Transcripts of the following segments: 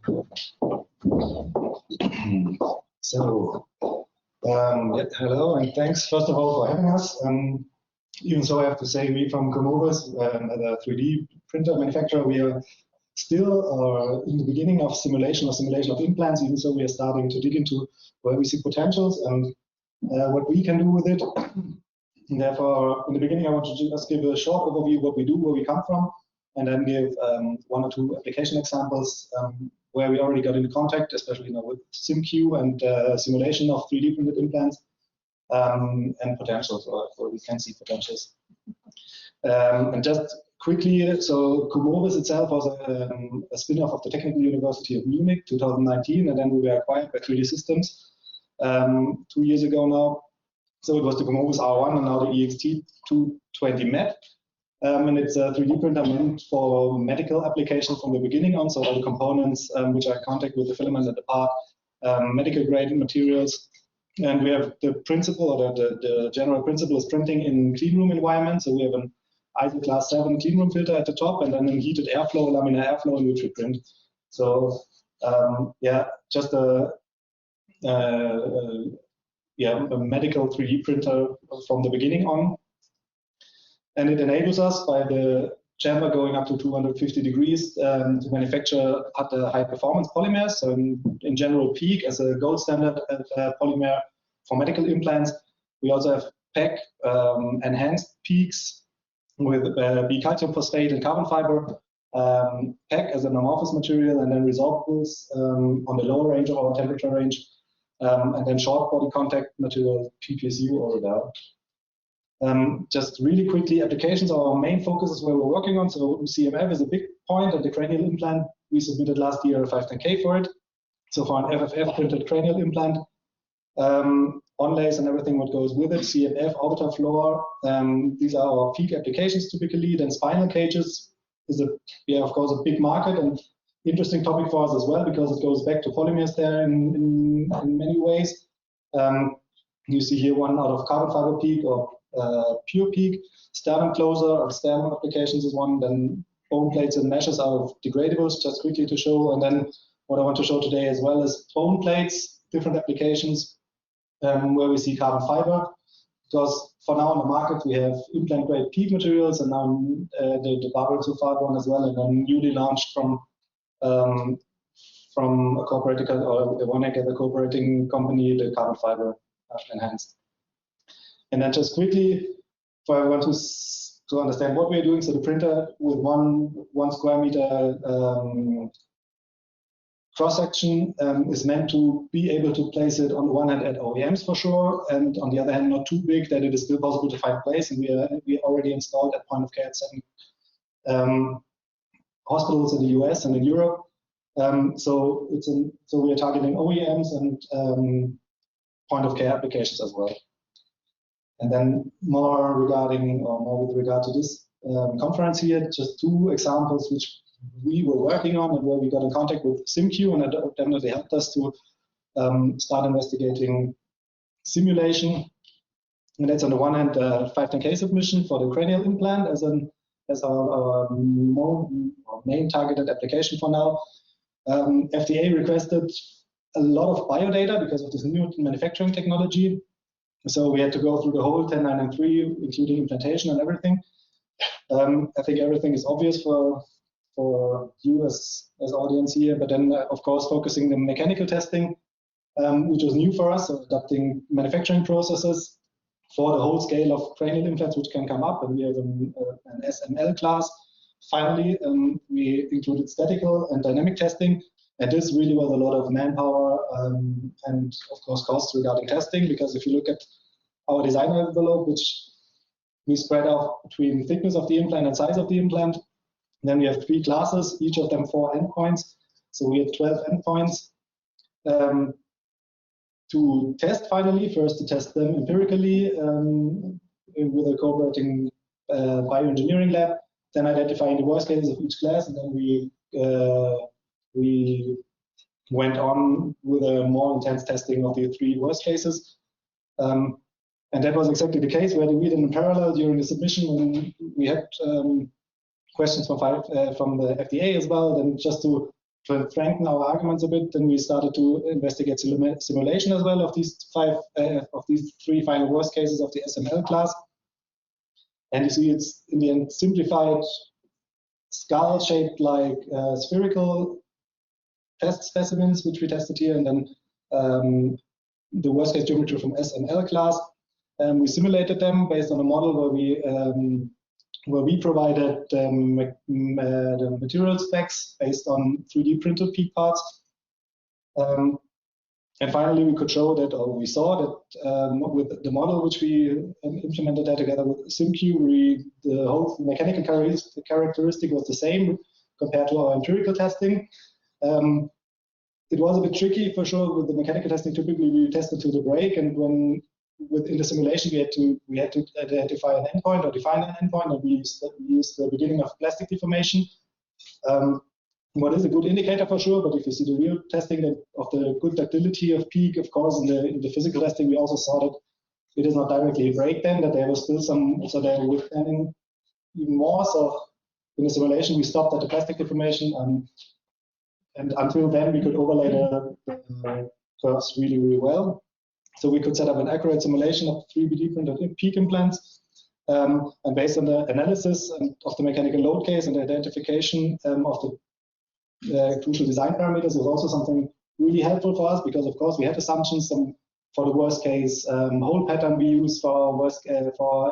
So, hello and thanks first of all for having us. Even so, I have to say we from Comovus, the 3D printer manufacturer, we are still in the beginning of simulation of implants. Even so, we are starting to dig into where we see potentials and what we can do with it. And therefore, in the beginning, I want to just give a short overview of what we do, where we come from, and then give one or two application examples where we already got into contact, especially with SimQ and simulation of 3D printed implants and potentials, or we can see potentials. And just quickly, so Comovus itself was a spin-off of the Technical University of Munich, 2019, and then we were acquired by 3D Systems 2 years ago now. So it was the Comovus R1 and now the EXT220 MET. And it's a 3D printer meant for medical applications from the beginning on, so all the components which are in contact with the filament and the part, medical grade materials. And we have the principle, or the general principle is printing in clean room environment. So we have an ISO class 7 clean room filter at the top, and then a heated airflow, laminar airflow in which we print. So yeah, just a medical 3D printer from the beginning on. And it enables us, by the chamber going up to 250 degrees, to manufacture at the high performance polymers. So in general, PEEK as a gold standard polymer for medical implants. We also have PEG enhanced PEEKs with bicalcium phosphate and carbon fiber. PEG as an amorphous material, and then resorbables on the lower range of our temperature range. And then short body contact material, PPSU or Rudal. Just really quickly, applications are our main focus is where we're working on. So CMF is a big point, and the cranial implant, we submitted last year a 510K for it. So for an FFF printed cranial implant, onlays and everything what goes with it, CMF, orbiter floor, these are our peak applications typically. Then spinal cages is of course a big market and interesting topic for us as well, because it goes back to polymers there in many ways. You see here one out of carbon fiber PEEK or pure PEEK. Sternum closer or sternum applications is one. Then bone plates and meshes out of degradables, just quickly to show. And then what I want to show today as well is bone plates, different applications where we see carbon fiber. Because for now on the market we have implant grade PEEK materials, and now the barbell sulfide one as well, and then newly launched from a cooperating or a cooperating company, the carbon fiber enhanced. And then just quickly, for everyone to understand what we're doing, so the printer with one square meter cross section is meant to be able to place it on the one hand at OEMs for sure, and on the other hand not too big that it is still possible to find place. And we already installed at point of care at 7 hospitals in the US and in Europe. So we are targeting OEMs and point of care applications as well. And then more with regard to this conference here, just two examples which we were working on and where we got in contact with SimQ, and that definitely helped us to start investigating simulation. And that's on the one hand 510K submission for the cranial implant as our main targeted application for now. FDA requested a lot of biodata because of this new manufacturing technology. So we had to go through the whole 10993, including implantation and everything. I think everything is obvious for you as audience here, but then of course focusing the mechanical testing, which was new for us, so adapting manufacturing processes for the whole scale of cranial implants which can come up, and we have an SML class. Finally, we included statical and dynamic testing, and this really was a lot of manpower and of course costs regarding testing, because if you look at our design envelope, which we spread out between thickness of the implant and size of the implant, then we have 3 classes, each of them 4 endpoints. So we have 12 endpoints to test finally. First to test them empirically with a cooperating bioengineering lab, then identifying the worst cases of each class, and then we went on with a more intense testing of the 3 worst cases. And that was exactly the case. We had to read in parallel during the submission, and we had questions from the FDA as well, then just to strengthen our arguments a bit, then we started to investigate simulation as well of these three final worst cases of the SML class. And you see it's in the end simplified skull-shaped like spherical test specimens, which we tested here, and then the worst case geometry from SML class. We simulated them based on a model where we provided the material specs based on 3D printed peak parts. And finally, we could show that, or we saw that with the model which we implemented that together with SimQ, the whole mechanical characteristic was the same compared to our empirical testing. It was a bit tricky for sure with the mechanical testing. Typically, we tested to the break, and when within the simulation we had to identify an endpoint or define an endpoint, and we used the beginning of plastic deformation. What is a good indicator for sure, but if you see the real testing of the good ductility of peak, of course, in the physical testing, we also saw that it is not directly a break then, that there was still some, so they were withstanding even more. So in the simulation, we stopped at the plastic deformation, and until then, we could overlay the curves really, really well. So we could set up an accurate simulation of 3D printed peak implants. And based on the analysis of the mechanical load case and the identification of the crucial design parameters was also something really helpful for us, because of course we had assumptions for the worst case hole pattern we use for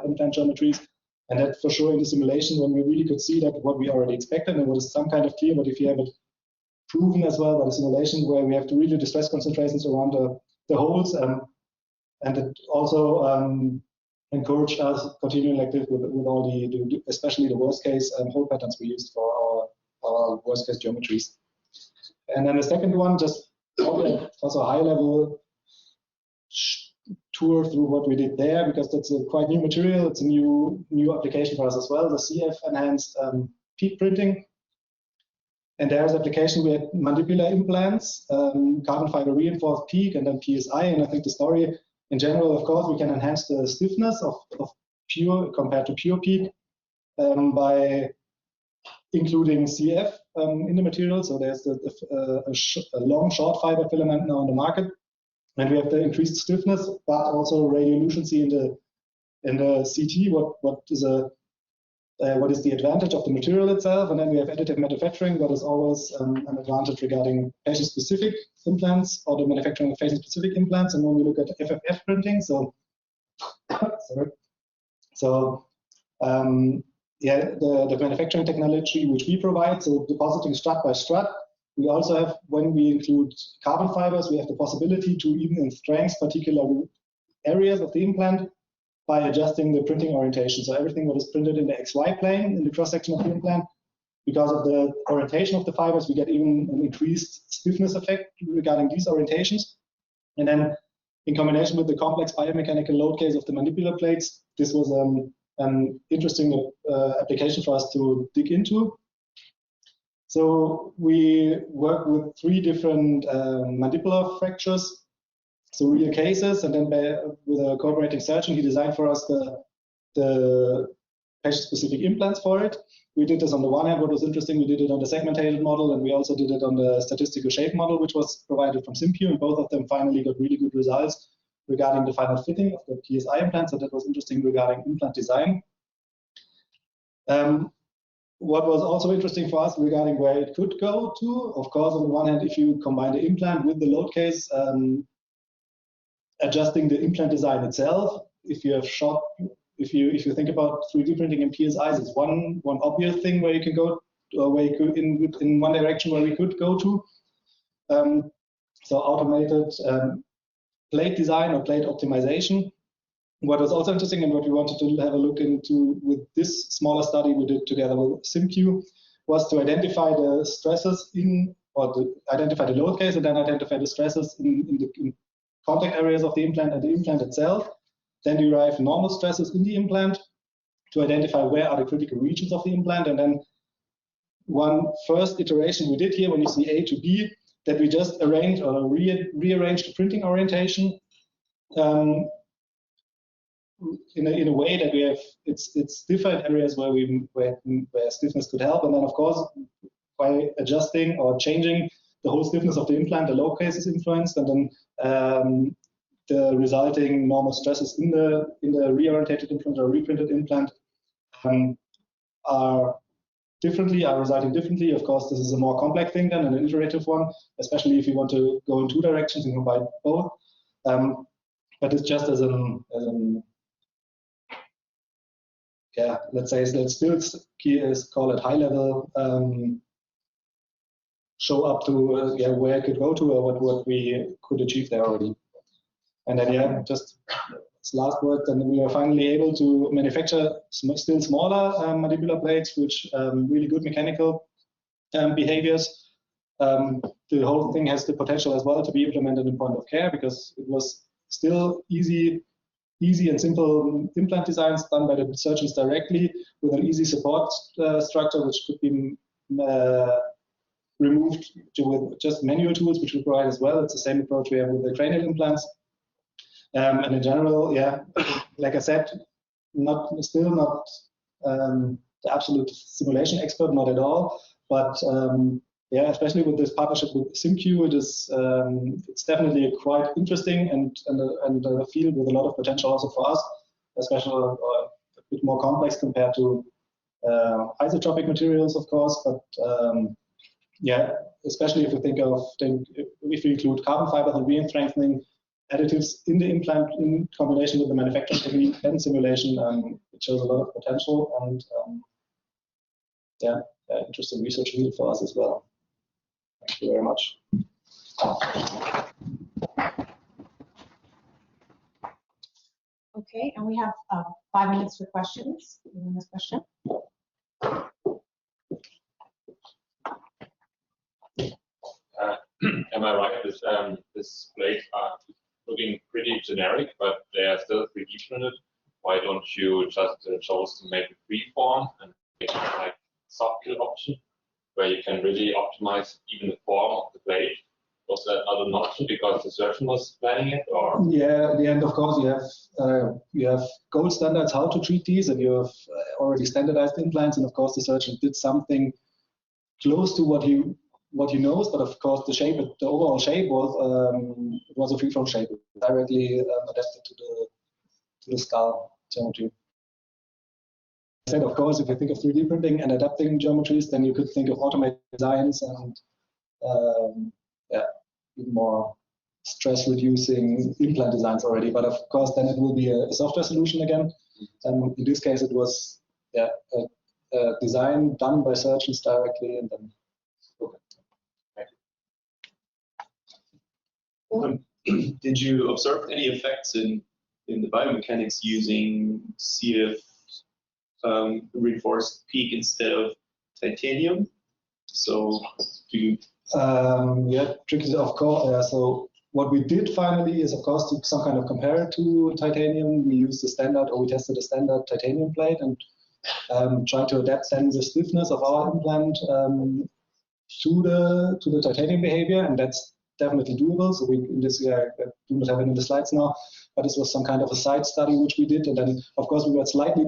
implant geometries, and that for sure in the simulation when we really could see that what we already expected and what is some kind of clear, but if you have it proven as well by the simulation where we have to really the stress concentrations around the holes, and it also encouraged us continuing like this with all the especially the worst case hole patterns we used for our worst case geometries. And then the second one, just also a high level tour through what we did there, because that's a quite new material. It's a new application for us as well, the CF enhanced peak printing. And there's application, we had mandibular implants, carbon fiber reinforced peak, and then PSI. And I think the story in general, of course, we can enhance the stiffness of pure compared to pure peak by including CF in the material. So there's a long short fiber filament now on the market, and we have the increased stiffness, but also radiolucency in the CT. What is the advantage of the material itself? And then we have additive manufacturing, that is always an advantage regarding patient-specific implants or the manufacturing of patient-specific implants. And when we look at FFF printing, yeah, the manufacturing technology which we provide, so depositing strut by strut. We also have, when we include carbon fibers, we have the possibility to even in strengths particular areas of the implant by adjusting the printing orientation. So everything that is printed in the XY plane in the cross-section of the implant, because of the orientation of the fibers, we get even an increased stiffness effect regarding these orientations. And then in combination with the complex biomechanical load case of the mandibular plates, this was an interesting application for us to dig into. So we work with 3 different mandibular fractures, so real cases, and then with a cooperating surgeon, he designed for us the patient-specific implants for it. We did this on the one hand, what was interesting, we did it on the segmented model, and we also did it on the statistical shape model, which was provided from SimQ, and both of them finally got really good results regarding the final fitting of the PSI implants, so that was interesting regarding implant design. What was also interesting for us regarding where it could go to, of course, on the one hand, if you combine the implant with the load case, adjusting the implant design itself, if you think about 3D printing in PSIs, it's one obvious thing where you can go, or where you could in one direction where we could go to. So automated plate design or plate optimization. What was also interesting and what we wanted to have a look into with this smaller study we did together with SimQ was to identify the stresses identify the load case and then identify the stresses in contact areas of the implant and the implant itself, then derive normal stresses in the implant to identify where are the critical regions of the implant. And then one first iteration we did here, when you see A to B, that we just arrange or rearrange the printing orientation in a way that we have it's different areas where stiffness could help. And then of course by adjusting or changing the whole stiffness of the implant, the load case is influenced, and then the resulting normal stresses in the reorientated implant or reprinted implant are resulting differently. Of course, this is a more complex thing than an iterative one, especially if you want to go in two directions and combine both. But it's just as an yeah, let's still call it high level. Show up to where I could go to or what we could achieve there already. And then just as last word, then we are finally able to manufacture still smaller mandibular plates, which really good mechanical behaviors. The whole thing has the potential as well to be implemented in point of care, because it was still easy and simple implant designs done by the surgeons directly with an easy support structure, which could be removed with just manual tools, which we provide as well. It's the same approach we have with the cranial implants. And in general, yeah, like I said, still not the absolute simulation expert, not at all. But yeah, especially with this partnership with SimQ, it's definitely quite interesting and a field with a lot of potential also for us, especially a bit more complex compared to isotropic materials, of course. But yeah, especially if we include carbon fiber and reinforcing additives in the implant in combination with the manufacturing technique and simulation, it shows a lot of potential and yeah, interesting research field for us as well. Thank you very much. Okay, and we have 5 minutes for questions. Anyone has a question? Am I right? This plates are looking pretty generic, but they are still 3D printed. Why don't you just chose to make a freeform and make like soft kill option, where you can really optimize even the form of the plate? Was that not an option because the surgeon was planning it, or? Yeah, at the end, of course, you have gold standards how to treat these, and you have already standardized implants, and of course the surgeon did something close to what he knows, but of course the overall shape was a freeform shape, directly adapted to the skull geometry. I said, of course, if you think of 3D printing and adapting geometries, then you could think of automated designs and yeah, even more stress-reducing implant designs already. But of course, then it will be a software solution again. And in this case, it was a design done by surgeons directly, and then. Did you observe any effects in the biomechanics using CF reinforced PEEK instead of titanium? So do you? Yeah, tricky, of course. So what we did finally is, of course, to some kind of compare it to titanium. We used the standard, or we tested the standard titanium plate and tried to adapt then the stiffness of our implant to the titanium behavior, and that's definitely doable. So we in this I do not have it in the slides now, but this was some kind of a side study which we did, and then of course we got slightly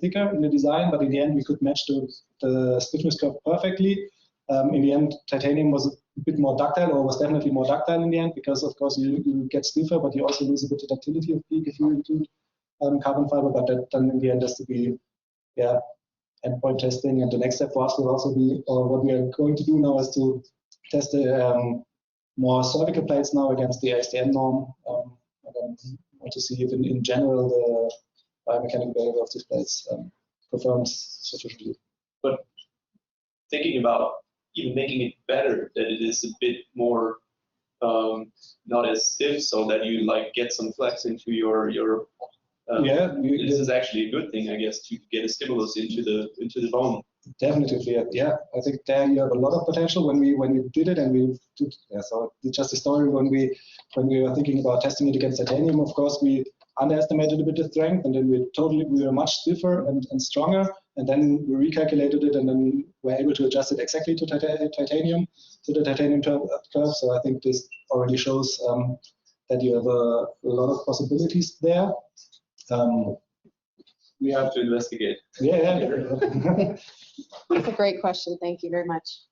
thicker in the design, but in the end we could match the stiffness curve perfectly. In the end, titanium was a bit more ductile, or was definitely more ductile in the end, because of course you get stiffer, but you also lose a bit of ductility of PEEK if you include carbon fiber. But that then in the end has to be endpoint testing, and the next step for us will also be, or what we are going to do now is to test the more cervical plates now against the ASTM norm, and then want to see if in general the biomechanical behavior of these plates performs sufficiently. But thinking about even making it better, that it is a bit more not as stiff, so that you like get some flex into your this is actually a good thing, I guess, to get a stimulus into the bone. Definitely, yeah. I think there you have a lot of potential. When we did it, and we did, so just a story when we were thinking about testing it against titanium. Of course, we underestimated a bit the strength, and then we were much stiffer and stronger, and then we recalculated it, and then we're able to adjust it exactly to titanium, to the titanium curve. So I think this already shows that you have a lot of possibilities there. we have to investigate. Yeah. That's a great question. Thank you very much.